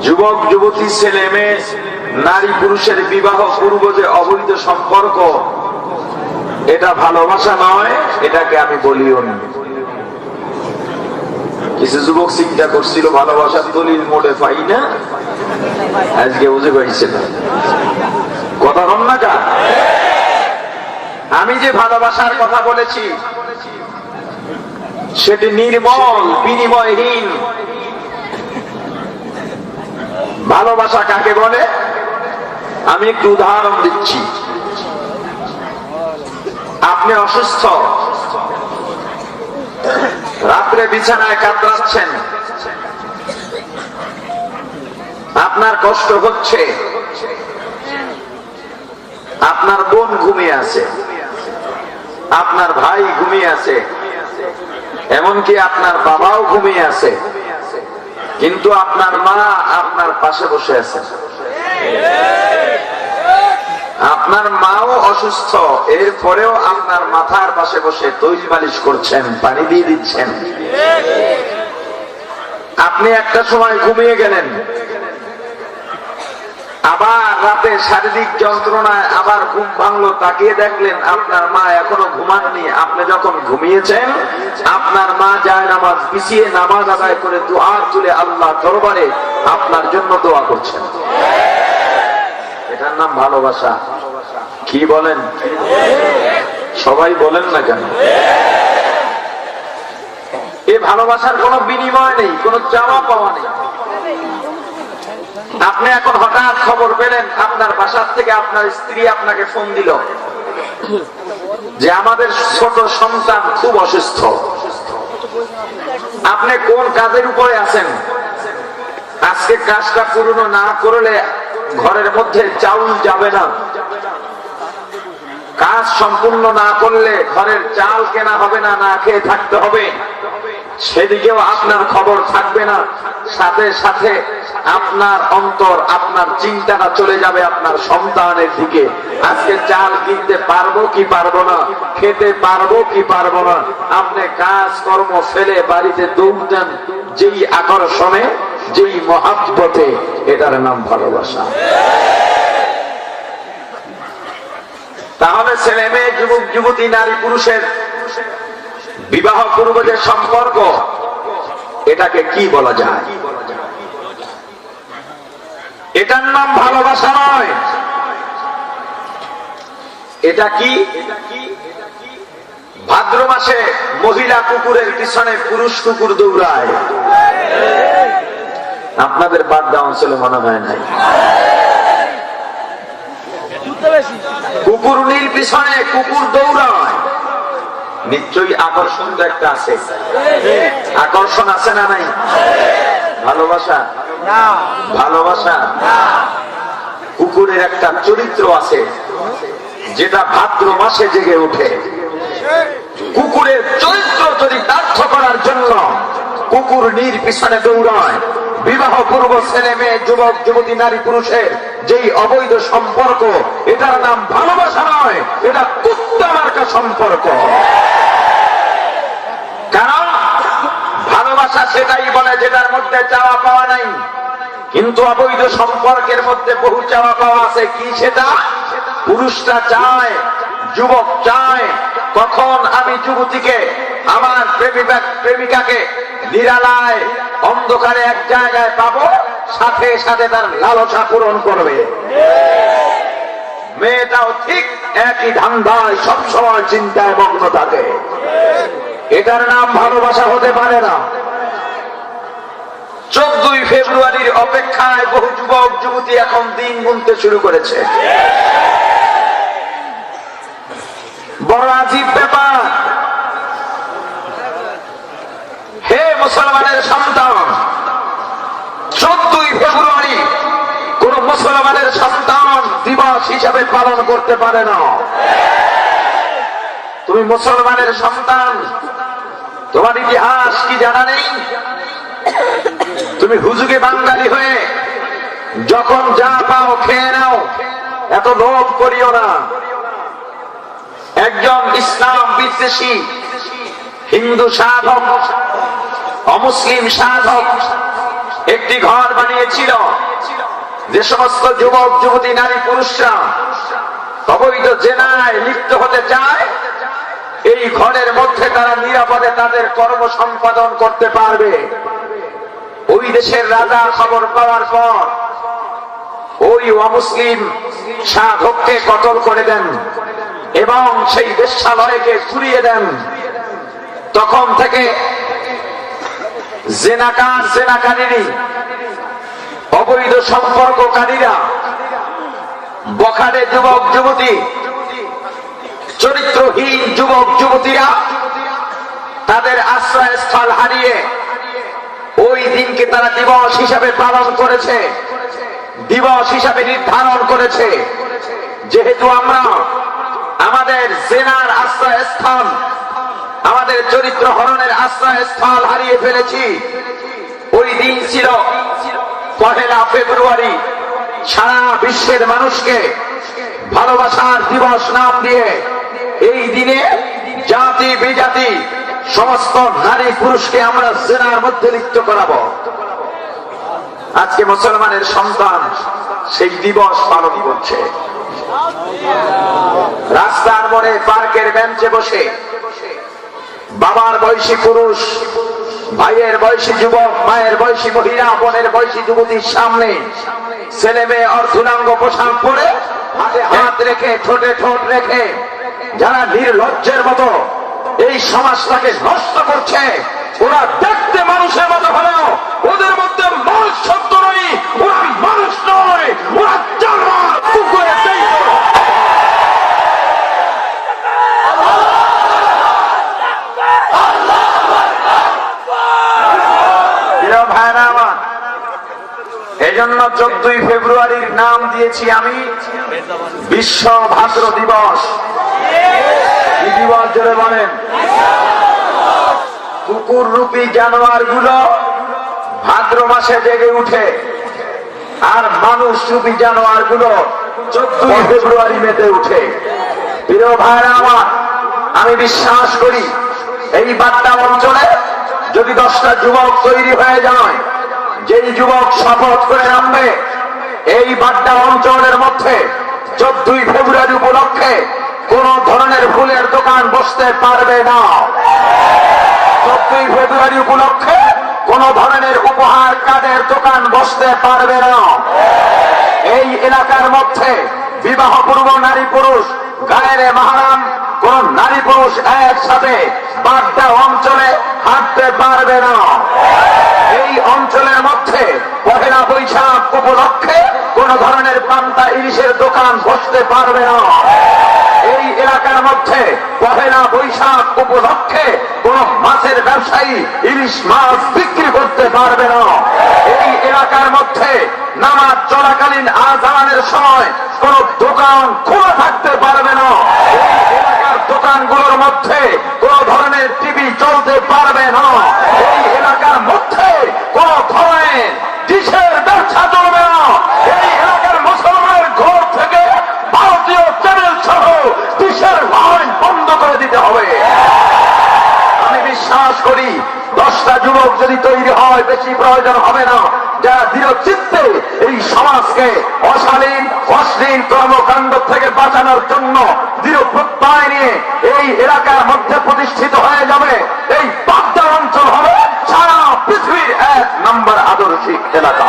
যুবক যুবতী, ছেলে মেয়ে, নারী পুরুষের বিবাহ পূর্ব যে অবৈধ সম্পর্ক, এটা ভালোবাসা নয়, এটাকে আমি বলিও না। কিছু যুবক চিন্তা করছিল ভালোবাসার দলিল মোড়ে পাই না, আজকে বুঝে পাইছে না কথা বল না কা। আমি যে ভালোবাসার কথা বলেছি সেটি নির্মল, বিনিময়হীন। ভালোবাসা কাকে বলে আমি একটু উদাহরণ দিচ্ছি। আপনি অসুস্থ, রাত্রে বিছানায় কাতরাচ্ছেন, আপনার কষ্ট হচ্ছে, আপনার বোন ঘুমিয়ে আছে, আপনার ভাই ঘুমিয়ে আছে, এমনকি আপনার বাবাও ঘুমিয়ে আছে, কিন্তু আপনার মা আপনার পাশে বসে আছে। আপনার মাও অসুস্থ, এরপরেও আপনার মাথার পাশে বসে তৈল মালিশ করছেন, পানি দিয়ে দিচ্ছেন। আপনি একটা সময় ঘুমিয়ে গেলেন, আবার রাতে শারীরিক যন্ত্রণায় আবার ঘুম ভাঙলো, তাকিয়ে দেখলেন আপনার মা এখনো ঘুমাননি। আপনি যখন ঘুমিয়েছেন, আপনার মা যায় নামাজ পিছিয়ে নামাজ আদায় করে দুহাত তুলে আল্লাহ দরবারে আপনার জন্য দোয়া করছেন। এটার নাম ভালোবাসা। কি বলেন? সবাই বলেন না কেন? এই ভালোবাসার কোনো বিনিময় নেই, কোনো চাওয়া পাওয়া নেই। আপনি এখন হঠাৎ খবর পেলেন আপনার বাসার থেকে আপনার স্ত্রী আপনাকে ফোন দিল যে আমাদের ছোট সন্তান খুব অসুস্থ। আপনি কোন কাজের উপরে আছেন? আজকে কাজটা পূর্ণ না করলে ঘরের মধ্যে চাউল যাবে না, কাজ সম্পূর্ণ না করলে ঘরের চাল কেনা হবে না, না খেয়ে থাকতে হবে। সেদিকেও আপনার খবর থাকবে না, সাথে সাথে আপনার অন্তর, আপনার চিন্তাটা চলে যাবে আপনার সন্তানের দিকে। আজকে চাল কিনতে পারবো কি পারবো না, খেতে পারবো কি পারবো না। আপনি কাজ কর্ম ফেলে বাড়িতে দৌড়তেন যেই আকর্ষণে, যেই মহাব্বতে, এটার নাম ভালোবাসা। তাহলে ছেলে মেয়ে, যুবক যুবতী, নারী পুরুষের বিবাহ পূর্ব যে সম্পর্ক, এটাকে কি বলা যায়? এটার নাম ভালোবাসা নয়। এটা কি? ভাদ্র মাসে মহিলা কুকুরের পিছনে পুরুষ কুকুর দৌড়ায়। আপনাদের বাড্ডা অঞ্চলে মনে হয় নাই? কুকুরনির পিছনে কুকুর দৌড়ায়। নিশ্চয়ই আকর্ষণ তো একটা আছে। আকর্ষণ আছে না নাই? ভালোবাসা? ভালোবাসা। কুকুরের একটা চরিত্র আছে যেটা ভাদ্র মাসে জেগে ওঠে। কুকুরের চরিত্র চরিতার্থ করার জন্য কুকুরনির পিছনে দৌড়ায়। বিবাহ পূর্ব ছেলে মেয়ে, যুবক যুবতী, নারী পুরুষের যেই অবৈধ সম্পর্ক, এটার নাম ভালোবাসা নয়, এটা কুত্তা মার্কা সম্পর্ক। কারণ ভালোবাসা সেটাই বলে যেটার মধ্যে চাওয়া পাওয়া নাই, কিন্তু অবৈধ সম্পর্কের মধ্যে বহু চাওয়া পাওয়া আছে। কি সেটা? পুরুষটা চায়, যুবক চায়, কখন আমি যুবতীকে, আমার প্রেমিকাকে নিরালায় অন্ধকারে এক জায়গায় পাবো, সাথে সাথে তার লালসা পূরণ করবে। মেয়েটাও ঠিক একই ধান্দায় সবসময় চিন্তায় মগ্ন থাকে। এটার নাম ভালোবাসা হতে পারে না। 14ই ফেব্রুয়ারির অপেক্ষায় বহু যুবক যুবতী এখন দিন গুনতে শুরু করেছে। বড় আজীব ব্যাপার। হে মুসলমানের সন্তান, 14ই ফেব্রুয়ারি কোন মুসলমানের সন্তান দিবস হিসাবে পালন করতে পারে না। তুমি মুসলমানের সন্তান, তোমার ইতিহাস কি জানা নেই? তুমি হুজুগে বাঙালি হয়ে যখন যা পাও খেয়ে নাও, এত লোভ করিও না। একজন ইসলাম বিদ্বেষী হিন্দু সাধক, অমুসলিম সাধক একটি ঘর বানিয়ে বানিয়েছিল যে সমস্ত যুবক যুবতী নারী পুরুষরা অবৈধ জেনায় লিপ্ত হতে চায়, এই ঘরের মধ্যে তারা নিরাপদে তাদের কর্ম সম্পাদন করতে পারবে। ওই দেশের রাজা খবর পাওয়ার পর ওই অমুসলিম সাধককে কতল করে দেন এবং সেই বেশ্যালয়কে ঘুরিয়ে দেন। তখন থেকে জেনাকার জেনাকারী, অবৈধ সম্পর্ককারীরা, বখাটে যুবক যুবতী, চরিত্রহীন যুবক যুবতীরা তাদের আশ্রয়স্থল হারিয়ে ওই দিনকে তারা দিবস হিসাবে পালন করেছে, দিবস হিসাবে নির্ধারণ করেছে। যেহেতু আমরা আমাদের জেনার আশ্রয়স্থল, আমাদের চরিত্র হরণের আশ্রয়স্থল হারিয়ে ফেলেছি, ওই দিন ছিল 1 ফেব্রুয়ারি। সারা বিশ্বের মানুষকে ভালোবাসার দিবস নাম দিয়ে এই দিনে জাতি বিজাতি সমস্ত নারী পুরুষকে আমরা জেনার মধ্যে লিপ্ত করাবো। আজকে মুসলমানের সন্তান সেই দিবস পালন করছে। রাস্তার মোড়ে পার্কের বেঞ্চে বসে বাবার বয়সী পুরুষ, ভাইয়ের বয়সী যুবক, মায়ের বয়সী মহিলা, বোনের বয়সী যুবতীর সামনে ছেলে মেয়ে অর্ধুনাঙ্গ পোশাক পরে হাতে হাত রেখে ঠোঁটে ঠোঁট রেখে যারা নির্লজ্জের মতো এই সমাজটাকে নষ্ট করছে, ওরা দেখতে মানুষের মতো হলেও ওদের মধ্যে মানুষ শব্দ নয়, ওরা মানুষ নয়, ওরা জানোয়ার, কুকুরের দৈত্য। ভাইরা আমার, এই জন্য 14 ফেব্রুয়ারির নাম দিয়েছি আমি বিশ্ব ভাদ্র দিবস। কি দিবস জোরে বলেন? কুকুর রূপী জানোয়ার গুলো ভাদ্র মাসে জেগে উঠে, আর মানুষ রূপী জানোয়ার গুলো 14 ফেব্রুয়ারি মেতে উঠে। প্রিয় ভাইরা আমার, আমি বিশ্বাস করি এই বাড্ডা অঞ্চলে যদি 10টা যুবক তৈরি হয়ে যায়, যেই যুবক শপথ করে নামবে এই বাড্ডা অঞ্চলের মধ্যে 14 ফেব্রুয়ারি উপলক্ষে কোন ধরনের ফুলের দোকান বসতে পারবে না। 14 ফেব্রুয়ারি উপলক্ষে কোন ধরনের উপহার কার্ডের দোকান বসতে পারবে না। এই এলাকার মধ্যে বিবাহ পূর্ব নারী পুরুষ, গায়ের মাহরাম কোন নারী পুরুষ একসাথে বাড্ডা অঞ্চলে হাঁটতে পারবে না। এই অঞ্চলের মধ্যে 1 বৈশাখ উপলক্ষে কোন ধরনের পান্তা ইলিশের দোকান বসতে পারবে না। এই এলাকার মধ্যে 1 বৈশাখ উপলক্ষে কোন মাছের ব্যবসায়ী ইলিশ মাছ বিক্রি করতে পারবে না। এই এলাকার মধ্যে নামাজ চলাকালীন আযানের সময় কোন দোকান খোলা থাকতে পারবে না। এই এলাকার দোকানগুলোর মধ্যে কোন ধরনের টিভি চলতে পারবে না। এই এলাকার মধ্যে কোন ধরনের ডিশের ব্যবসা চলবে না। এই এলাকার মুসলমানের ঘর থেকে ভারতীয় চ্যানেল সহ ডিশের লাইন বন্ধ করে দিতে হবে। আমি বিশ্বাস করি 10টা যুবক যদি তৈরি হয় বেশি প্রয়োজন হবে না, যারা দৃঢ় চিত্তে এই সমাজকে অশালীন অশ্লীল কর্মকাণ্ড থেকে বাঁচানোর জন্য দৃঢ় প্রত্যয় নিয়ে এই এলাকার মধ্যে প্রতিষ্ঠিত হয়ে যাবে। এই বাড্ডা অঞ্চল হবে সারা পৃথিবীর 1 নম্বর আদর্শিক এলাকা।